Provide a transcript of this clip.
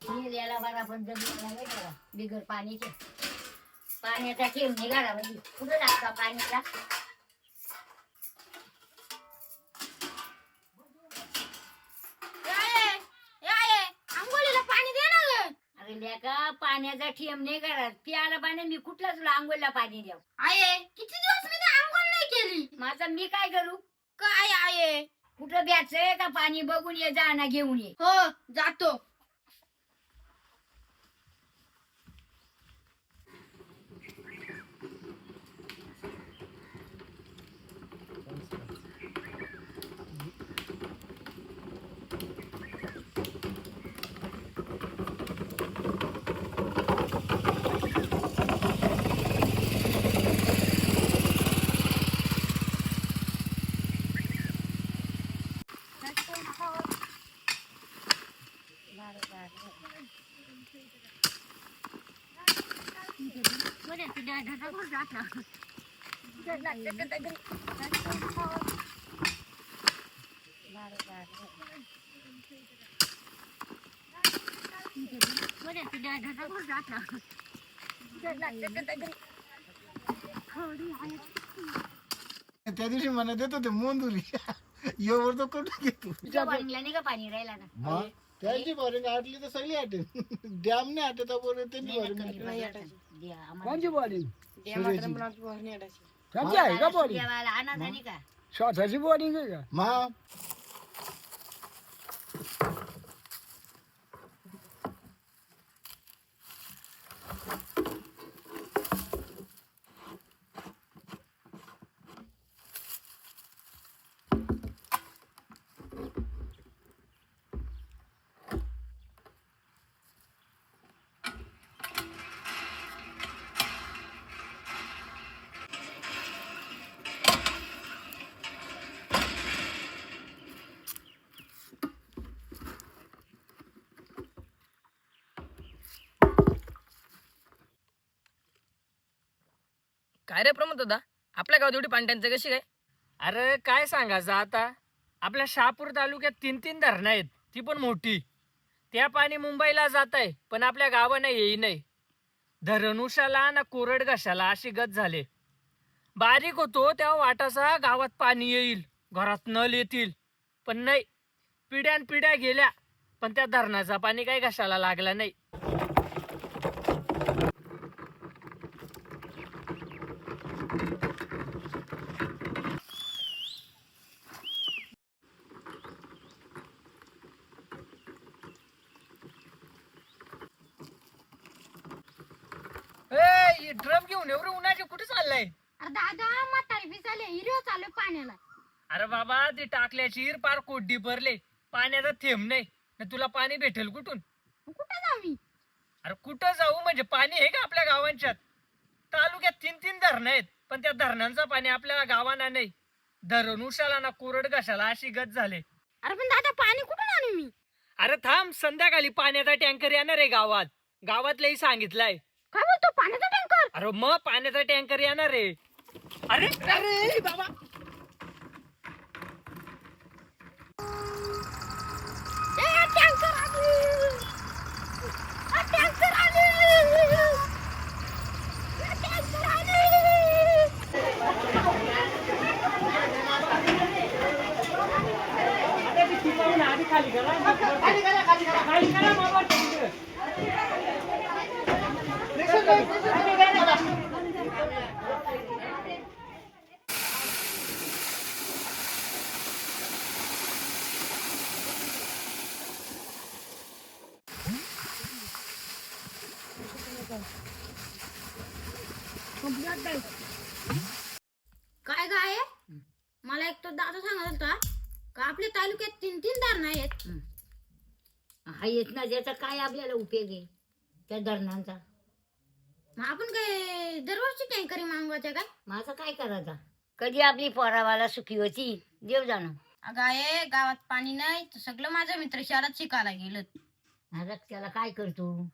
याला बरा पण जमिनीला नाही करा बिगर पाण्याचे पाण्याचा ठेव निघाला म्हणजे कुठं लागता पाण्याचा आंघोळीला पाणी दे ना ग. अरे लेका पाण्याचा ठेम नाही करा प्यायला पाणी मी कुठला तुला आंघोळीला पाणी द्याव आये किती दिवस मी तर आंघोळ नाही केली. माझं मी काय करू काय आये कुठं द्यायचंय का पाणी बघून ये जा ना घेऊन ये हो जातो. त्या दिवशी म्हणत येत होते मोंदुरी एवढं तो कुठं घेतो तुझ्या वाणीला नाही का पाणी राहिला ना मग त्यांची बोरिंग आटली तर सगळी आटेल डॅम नाही आटत बोरिंग त्यांची कोणची बॉलिंग त्यांची देवाला आहे का बॉलिंग आणा झाली का स्वतःची बॉलिंग आहे का मग काय रे प्रमोद दादा आपल्या गावात एवढी पाणट्यांचं कशी काय? अरे काय सांगायचं आता आपल्या शहापूर तालुक्यात 3-3 धरणं आहेत ती पण मोठी त्या पाणी मुंबईला जात आहे पण आपल्या गावानं येई नाही धरण उशाला ना कोरड घशाला अशी गत झाले बारीक होतो तेव्हा वाटाचा गावात पाणी येईल घरात नळ येतील पण नाही पिढ्या गेल्या पण त्या धरणाचा पाणी काही घशाला लागला नाही. ड्रम घेऊन एवढं उन्हाचे कुठे चाललंय? अरे दादा म्हातारी पिसाले हिरो चालू पाण्याला. अरे बाबा ती टाकल्याची हिर पार कोड्डी भरले पाण्याचा थेंब नाही ना तुला पाणी भेटेल कुठून? कुठे जाऊ मी? अरे कुठं जाऊ म्हणजे पाणी आहे का आपल्या गावांच्यात? तालुक्यात 3-3 धरणं आहेत पण त्या धरणांचं पाणी आपल्या गावांना नाही धरण उशाला ना कोरड घशाला अशी गत झाले. अरे पण दादा पाणी कुठून आणू मी? अरे थांब संध्याकाळी पाण्याचा टँकर येणार आहे गावात गावातल्याही सांगितलंय. काय बोलतो पाण्याचा टँकर? अरे मग पाण्याचा टँकर येणार आहे. अरे अरे बाबा टँकर आली. टँकर आली. टँकर आली. खाली करा बाबा. काय गाय मला एक तो दादा सांगत होता का आपल्या तालुक्यात 3-3 धरणं आहेत. हा येत ना ज्याचा काय आपल्याला उपयोग आहे त्या धरणांचा मग आपण काय दरवर्षी टँकरी मागवायच्या काय? माझं काय करायचा कधी आपली पोरावाला सुखी होती देव जाणं. गाय गावात पाणी नाही तर सगळं माझं मित्र शहरात शिकायला गेलं. आता त्याला काय करतो